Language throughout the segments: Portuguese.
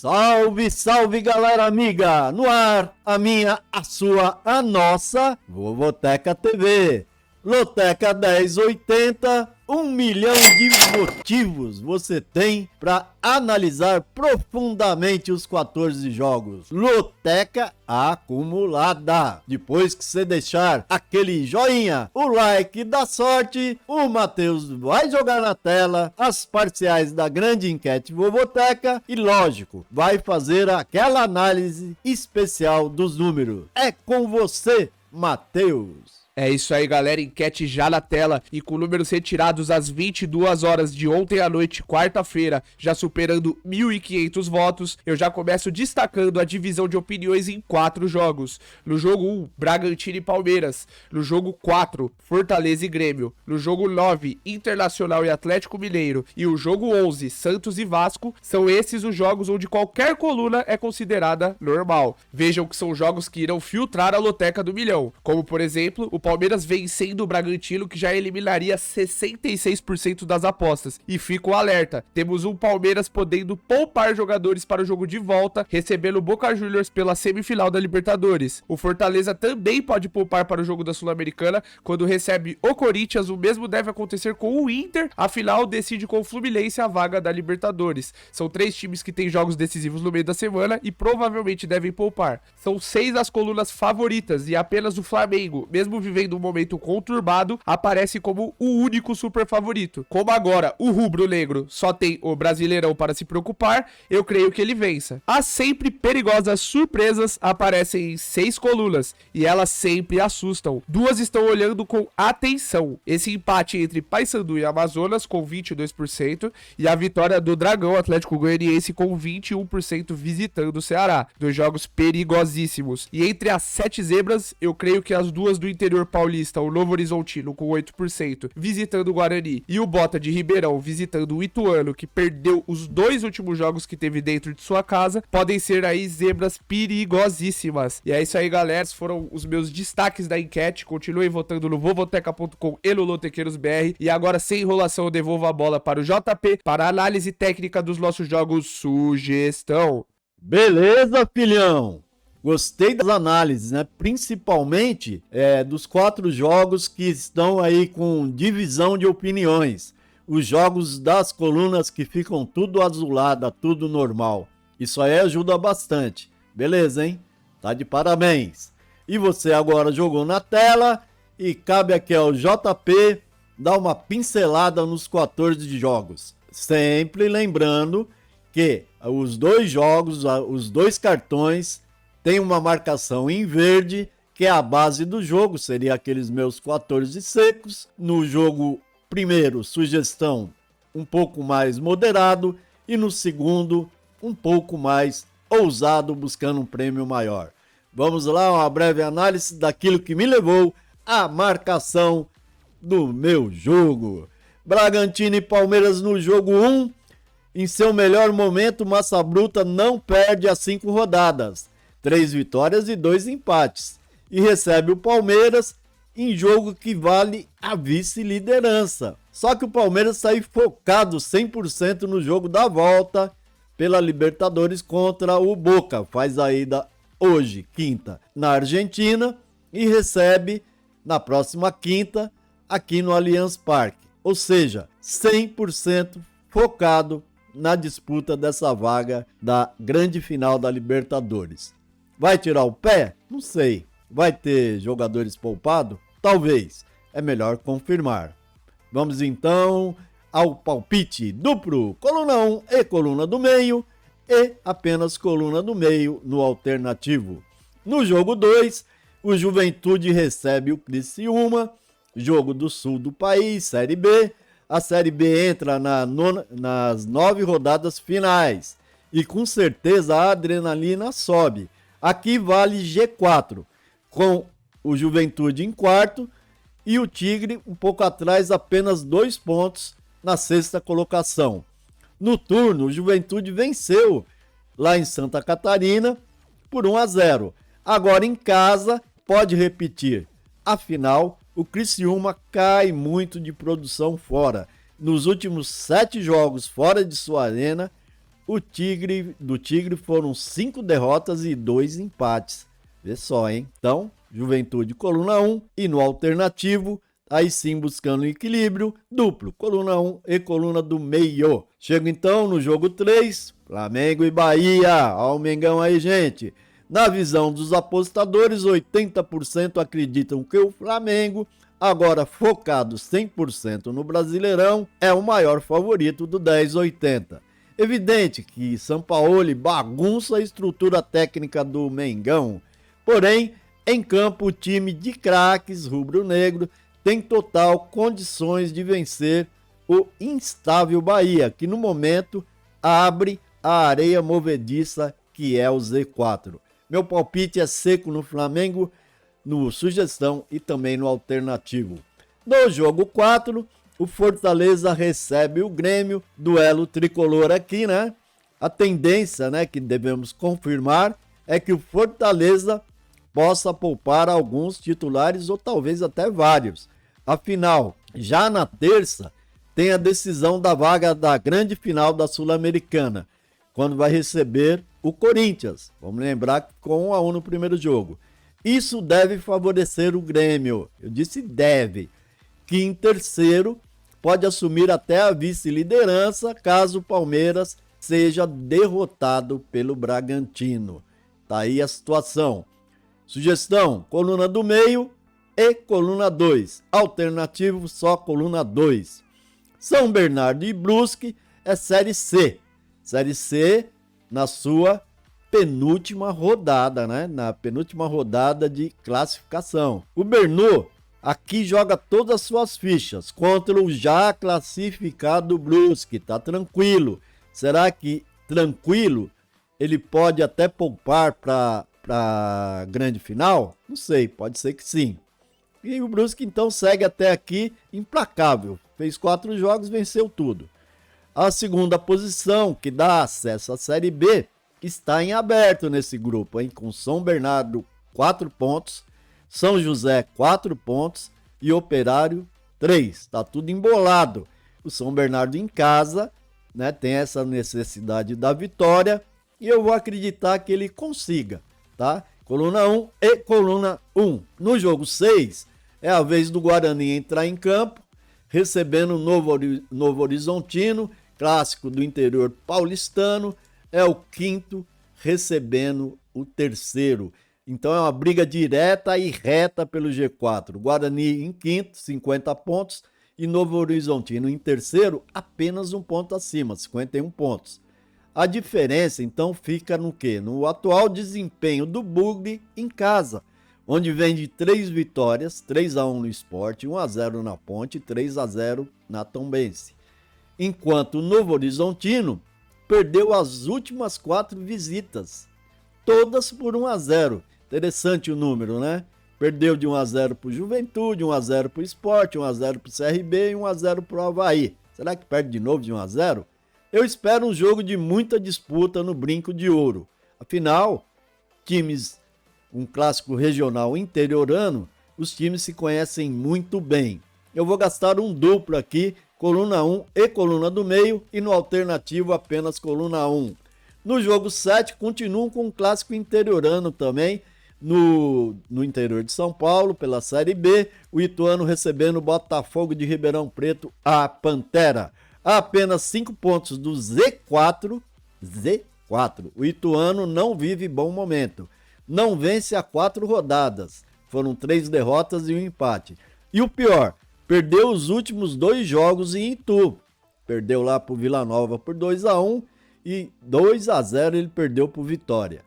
Salve, salve galera amiga! No ar, a minha, a sua, a nossa Vovoteca TV. Loteca 1080, 1 milhão de motivos você tem para analisar profundamente os 14 jogos. Loteca acumulada. Depois que você deixar aquele joinha, o like da sorte, o Matheus vai jogar na tela as parciais da grande enquete Vovoteca e, lógico, vai fazer aquela análise especial dos números. É com você, Matheus. É isso aí, galera, enquete já na tela e com números retirados às 22 horas de ontem à noite, quarta-feira, já superando 1.500 votos, eu já começo destacando a divisão de opiniões em 4 jogos. No jogo 1, Bragantino e Palmeiras. No jogo 4, Fortaleza e Grêmio. No jogo 9, Internacional e Atlético Mineiro. E o jogo 11, Santos e Vasco, são esses os jogos onde qualquer coluna é considerada normal. Vejam que são jogos que irão filtrar a loteca do milhão, como por exemplo, o Palmeiras vencendo o Bragantino, que já eliminaria 66% das apostas. E fica o alerta, temos um Palmeiras podendo poupar jogadores para o jogo de volta, recebendo o Boca Juniors pela semifinal da Libertadores. O Fortaleza também pode poupar para o jogo da Sul-Americana, quando recebe o Corinthians. O mesmo deve acontecer com o Inter, a final decide com o Fluminense a vaga da Libertadores. São 3 times que têm jogos decisivos no meio da semana e provavelmente devem poupar. São 6 as colunas favoritas e apenas o Flamengo, mesmo vivendo um momento conturbado, aparece como o único super favorito. Como agora o rubro-negro só tem o Brasileirão para se preocupar, eu creio que ele vença. As sempre perigosas surpresas aparecem em 6 colunas e elas sempre assustam. 2 estão olhando com atenção: esse empate entre Paysandu e Amazonas com 22% e a vitória do Dragão Atlético Goianiense com 21% visitando o Ceará. 2 jogos perigosíssimos. E entre as 7 zebras, eu creio que as 2 do interior paulista, o Novo Horizontino com 8% visitando o Guarani e o Bota de Ribeirão visitando o Ituano, que perdeu os 2 últimos jogos que teve dentro de sua casa, podem ser aí zebras perigosíssimas. E é isso aí, galera, esses foram os meus destaques da enquete. Continuem votando no vovoteca.com e no LotequeiroSBR. E agora, sem enrolação, eu devolvo a bola para o JP para a análise técnica dos nossos jogos sugestão. Beleza, filhão? Gostei das análises, né? Principalmente dos 4 jogos que estão aí com divisão de opiniões. Os jogos das colunas que ficam tudo azulada, tudo normal. Isso aí ajuda bastante. Beleza, hein? Tá de parabéns. E você agora jogou na tela e cabe aqui ao JP dar uma pincelada nos 14 jogos. Sempre lembrando que os 2 jogos, os 2 cartões, tem uma marcação em verde, que é a base do jogo, seria aqueles meus 14 secos. No jogo primeiro, sugestão um pouco mais moderado, e no segundo, um pouco mais ousado, buscando um prêmio maior. Vamos lá, uma breve análise daquilo que me levou à marcação do meu jogo. Bragantino e Palmeiras no jogo 1. Em seu melhor momento, Massa Bruta não perde as 5 rodadas. 3 vitórias e 2 empates. E recebe o Palmeiras em jogo que vale a vice-liderança. Só que o Palmeiras sai focado 100% no jogo da volta pela Libertadores contra o Boca. Faz a ida hoje, quinta, na Argentina e recebe na próxima quinta aqui no Allianz Parque. Ou seja, 100% focado na disputa dessa vaga da grande final da Libertadores. Vai tirar o pé? Não sei. Vai ter jogadores poupados? Talvez. É melhor confirmar. Vamos então ao palpite duplo. Coluna 1 e coluna do meio. E apenas coluna do meio no alternativo. No jogo 2, o Juventude recebe o Criciúma. Jogo do sul do país, Série B. A Série B entra nas 9 rodadas finais. E com certeza a adrenalina sobe. Aqui vale G4, com o Juventude em quarto e o Tigre um pouco atrás, apenas 2 pontos na 6ª colocação. No turno, o Juventude venceu lá em Santa Catarina por 1-0. Agora em casa, pode repetir. Afinal, o Criciúma cai muito de produção fora. Nos últimos 7 jogos fora de sua arena, do Tigre foram 5 derrotas e 2 empates. Vê só, hein? Então, Juventude, coluna 1, e no alternativo, aí sim buscando equilíbrio, duplo, coluna 1 e coluna do meio. Chego então no jogo 3, Flamengo e Bahia. Olha o Mengão aí, gente. Na visão dos apostadores, 80% acreditam que o Flamengo, agora focado 100% no Brasileirão, é o maior favorito do 10-80. Evidente que Sampaoli bagunça a estrutura técnica do Mengão, porém, em campo o time de craques rubro-negro tem total condições de vencer o instável Bahia, que no momento abre a areia movediça que é o Z4. Meu palpite é seco no Flamengo, no sugestão e também no alternativo. No jogo 4, o Fortaleza recebe o Grêmio, duelo tricolor aqui, né? A tendência, né, que devemos confirmar é que o Fortaleza possa poupar alguns titulares ou talvez até vários. Afinal, já na terça tem a decisão da vaga da grande final da Sul-Americana, quando vai receber o Corinthians. Vamos lembrar que com 1-1 no primeiro jogo. Isso deve favorecer o Grêmio. Eu disse deve, que em terceiro pode assumir até a vice-liderança caso o Palmeiras seja derrotado pelo Bragantino. Tá aí a situação. Sugestão, coluna do meio e coluna 2. Alternativo, só coluna 2. São Bernardo e Brusque é Série C. Série C na sua penúltima rodada, né? Na penúltima rodada de classificação. O Bernu aqui joga todas as suas fichas contra o já classificado Brusque. Tá tranquilo. Será que tranquilo ele pode até poupar para grande final? Não sei, pode ser que sim. E o Brusque então segue até aqui implacável. Fez 4 jogos, venceu tudo. A segunda posição, que dá acesso à Série B, está em aberto nesse grupo, hein? Com São Bernardo 4 pontos, São José 4 pontos e Operário 3. Tá tudo embolado. O São Bernardo em casa, né, tem essa necessidade da vitória e eu vou acreditar que ele consiga, tá? Coluna 1 e coluna 1. No jogo 6, é a vez do Guarani entrar em campo, recebendo o Novo Horizontino, clássico do interior paulistano, é o quinto recebendo o terceiro. Então é uma briga direta e reta pelo G4. Guarani em quinto, 50 pontos, e Novo Horizontino em terceiro, apenas um ponto acima, 51 pontos. A diferença então fica no quê? No atual desempenho do Bugre em casa, onde vem de 3 vitórias, 3-1 no Sport, 1-0 na Ponte e 3-0 na Tombense. Enquanto o Novo Horizontino perdeu as últimas 4 visitas, todas por 1-0. Interessante o número, né? Perdeu de 1-0 para o Juventude, 1-0 para o Sport, 1-0 para o CRB e 1-0 para o Avaí. Será que perde de novo de 1-0? Eu espero um jogo de muita disputa no Brinco de Ouro. Afinal, um clássico regional interiorano, os times se conhecem muito bem. Eu vou gastar um duplo aqui, coluna 1 e coluna do meio, e no alternativo apenas coluna 1. No jogo 7, continuam com um clássico interiorano também, no interior de São Paulo, pela Série B, o Ituano recebendo o Botafogo de Ribeirão Preto, a Pantera. A apenas 5 pontos do Z4, o Ituano não vive bom momento. Não vence há 4 rodadas, foram 3 derrotas e um empate. E o pior, perdeu os últimos 2 jogos em Itu. Perdeu lá pro Vila Nova por 2-1 e 2-0 ele perdeu pro Vitória.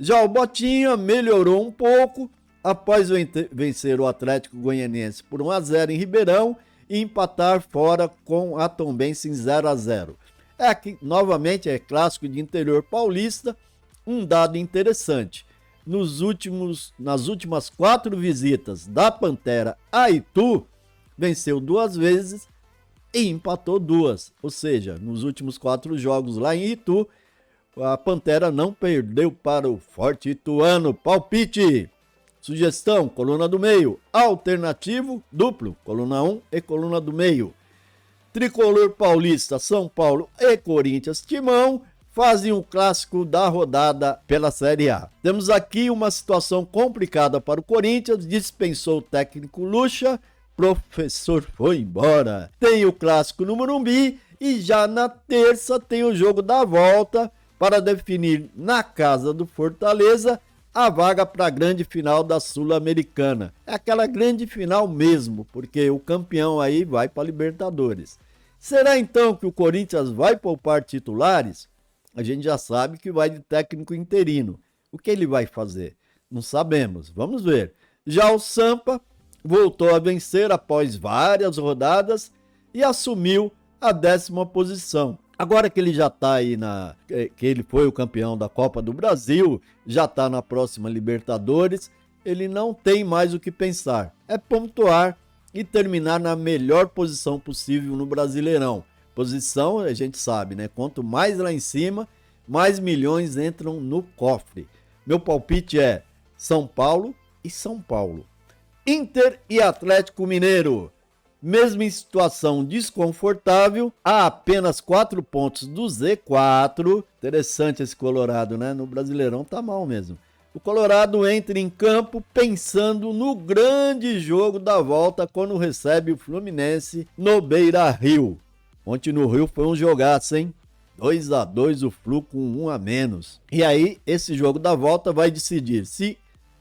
Já o Botinha melhorou um pouco após vencer o Atlético Goianiense por 1-0 em Ribeirão e empatar fora com a Tombense em 0-0. Aqui, novamente, é clássico de interior paulista, um dado interessante. Nas últimas 4 visitas da Pantera a Itu, venceu 2 vezes e empatou 2. Ou seja, nos últimos 4 jogos lá em Itu, a Pantera não perdeu para o Forte Ituano. Palpite! Sugestão, coluna do meio. Alternativo, duplo, coluna 1 e coluna do meio. Tricolor paulista, São Paulo e Corinthians, Timão. fazem o clássico da rodada pela Série A. Temos aqui uma situação complicada para o Corinthians, dispensou o técnico Lucha, professor foi embora. Tem o clássico no Morumbi e já na terça tem o jogo da volta para definir na casa do Fortaleza a vaga para a grande final da Sul-Americana. É aquela grande final mesmo, porque o campeão aí vai para a Libertadores. Será então que o Corinthians vai poupar titulares? A gente já sabe que vai de técnico interino. O que ele vai fazer? Não sabemos, vamos ver. Já o Sampa voltou a vencer após várias rodadas e assumiu a 10ª posição. Agora que ele já está aí que ele foi o campeão da Copa do Brasil, já está na próxima Libertadores, ele não tem mais o que pensar. É pontuar e terminar na melhor posição possível no Brasileirão. Posição, a gente sabe, né? Quanto mais lá em cima, mais milhões entram no cofre. Meu palpite é São Paulo e São Paulo. Inter e Atlético Mineiro. Mesmo em situação desconfortável, há apenas 4 pontos do Z4. Interessante esse Colorado, né? No Brasileirão tá mal mesmo. O Colorado entra em campo pensando no grande jogo da volta quando recebe o Fluminense no Beira-Rio. Ontem no Rio foi um jogaço, hein? 2-2 o Flu com 1 a menos. E aí, esse jogo da volta vai decidir se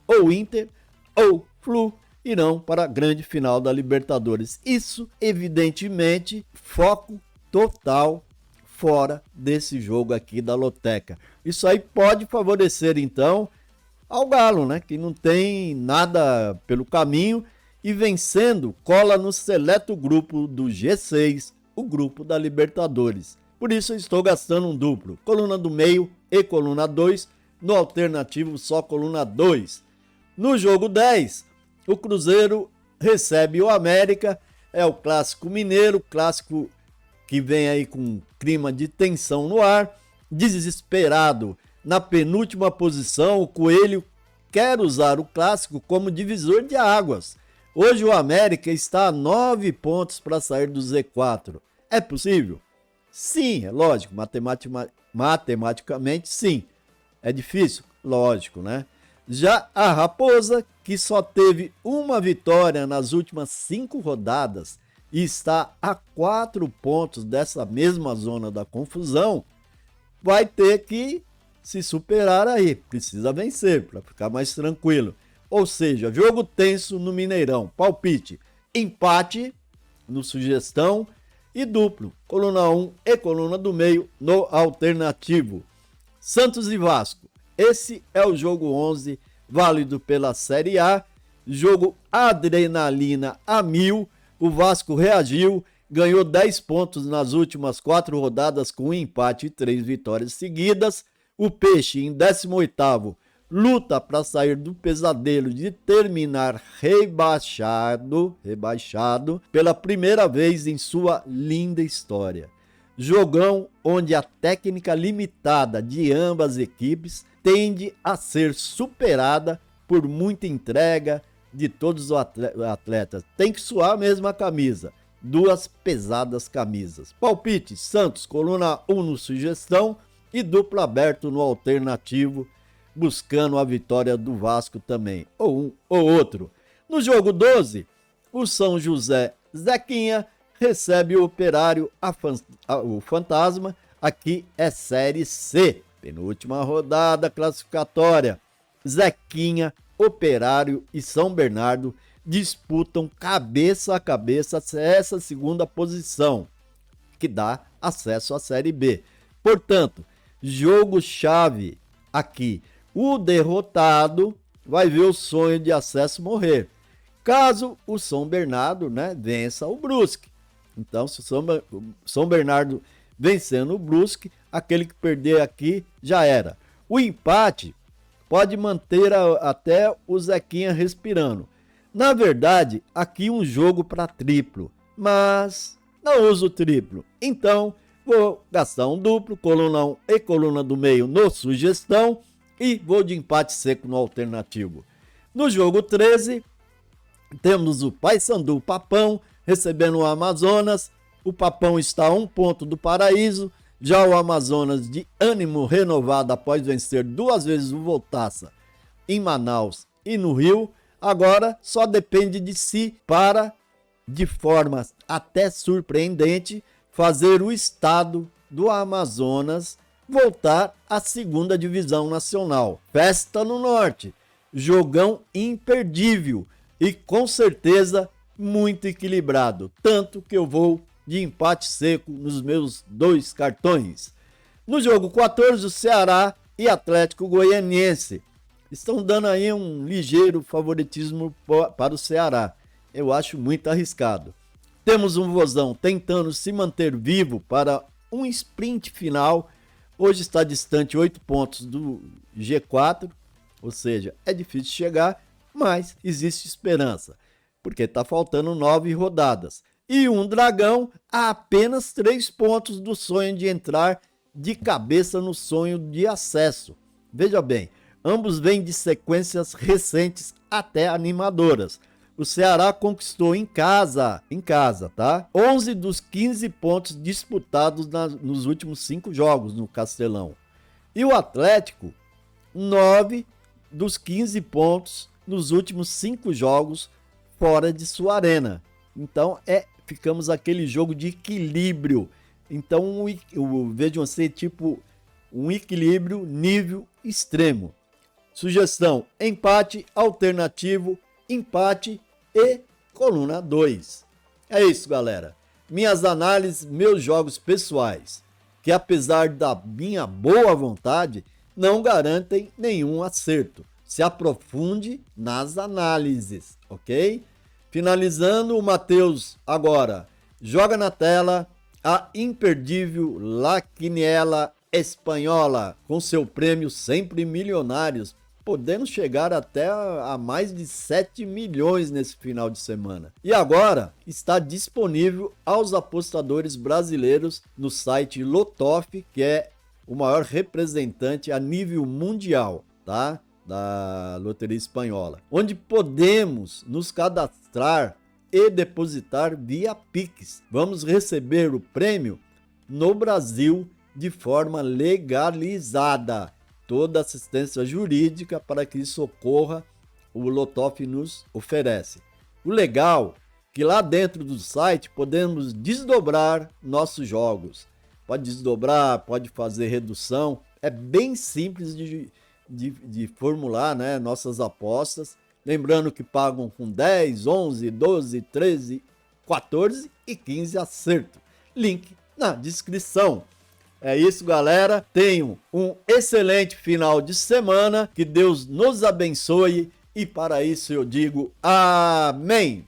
ou Inter ou Flu irão para a grande final da Libertadores. Isso, evidentemente, foco total fora desse jogo aqui da Loteca. Isso aí pode favorecer, então, ao Galo, né? Que não tem nada pelo caminho e vencendo, cola no seleto grupo do G6, o grupo da Libertadores. Por isso eu estou gastando um duplo, coluna do meio e coluna 2, no alternativo só coluna 2. No jogo 10, o Cruzeiro recebe o América, é o clássico mineiro, clássico que vem aí com clima de tensão no ar, desesperado na penúltima posição, o Coelho quer usar o clássico como divisor de águas. Hoje o América está a 9 pontos para sair do Z4. É possível? Sim, é lógico, matematicamente sim. É difícil? Lógico, né? Já a Raposa, que só teve uma vitória nas últimas 5 rodadas e está a 4 pontos dessa mesma zona da confusão, vai ter que se superar aí. Precisa vencer para ficar mais tranquilo. Ou seja, jogo tenso no Mineirão. Palpite, empate no Sugestão e duplo, coluna 1 e coluna do meio no alternativo. Santos e Vasco. Esse é o jogo 11, válido pela Série A, jogo adrenalina a 1000, o Vasco reagiu, ganhou 10 pontos nas últimas 4 rodadas com um empate e 3 vitórias seguidas, o Peixe em 18º luta para sair do pesadelo de terminar rebaixado pela primeira vez em sua linda história. Jogão onde a técnica limitada de ambas equipes tende a ser superada por muita entrega de todos os atletas. Tem que suar mesmo a camisa. 2 pesadas camisas. Palpite, Santos, coluna 1 no Sugestão e duplo aberto no alternativo, buscando a vitória do Vasco também, ou um ou outro. No jogo 12, o São José Zequinha recebe o Operário, o Fantasma, aqui é Série C, penúltima rodada classificatória. Zequinha, Operário e São Bernardo disputam cabeça a cabeça essa segunda posição, que dá acesso à Série B. Portanto, jogo-chave aqui. O derrotado vai ver o sonho de acesso morrer. Caso o São Bernardo, né, vença o Brusque. Então, se o São Bernardo vencendo o Brusque, aquele que perder aqui já era. O empate pode manter até o Zequinha respirando. Na verdade, aqui um jogo para triplo, mas não uso triplo. Então, vou gastar um duplo, coluna 1 e coluna do meio no Sugestão e vou de empate seco no alternativo. No jogo 13, temos o Paysandu Papão recebendo o Amazonas. O Papão está a 1 ponto do Paraíso, Já o Amazonas, de ânimo renovado após vencer 2 vezes o Voltaça em Manaus e no Rio, agora só depende de si para, de forma até surpreendente, fazer o estado do Amazonas voltar à segunda divisão nacional. Festa no Norte, jogão imperdível e com certeza muito equilibrado, tanto que eu vou de empate seco nos meus 2 cartões. No jogo 14, o Ceará e Atlético Goianiense estão dando aí um ligeiro favoritismo para o Ceará. Eu acho muito arriscado. Temos um Vozão tentando se manter vivo para um sprint final. Hoje está distante 8 pontos do G4, ou seja, é difícil chegar, mas existe esperança, porque está faltando 9 rodadas. E um Dragão a apenas 3 pontos do sonho de entrar de cabeça no sonho de acesso. Veja bem, ambos vêm de sequências recentes até animadoras. O Ceará conquistou em casa, tá? 11 dos 15 pontos disputados nos últimos 5 jogos no Castelão. E o Atlético, 9 dos 15 pontos nos últimos 5 jogos fora de sua arena. Então, ficamos aquele jogo de equilíbrio. Então, vejam assim, tipo um equilíbrio nível extremo. Sugestão: empate alternativo, empate e coluna 2. É isso, galera. Minhas análises, meus jogos pessoais, que apesar da minha boa vontade, não garantem nenhum acerto. Se aprofunde nas análises, ok? Finalizando, o Matheus agora joga na tela a imperdível La Quiniela Espanhola, com seu prêmio sempre milionários, podendo chegar até a mais de 7 milhões nesse final de semana. E agora está disponível aos apostadores brasileiros no site Lotoff, que é o maior representante a nível mundial, tá? Da Loteria Espanhola, onde podemos nos cadastrar e depositar via Pix. Vamos receber o prêmio no Brasil de forma legalizada. Toda assistência jurídica para que isso ocorra, o Lotoff nos oferece. O legal é que lá dentro do site podemos desdobrar nossos jogos. Pode desdobrar, pode fazer redução. É bem simples de formular, né, nossas apostas. Lembrando que pagam com 10, 11, 12, 13, 14 e 15 acerto. Link na descrição. É isso, galera. Tenham um excelente final de semana. Que Deus nos abençoe. E para isso eu digo amém.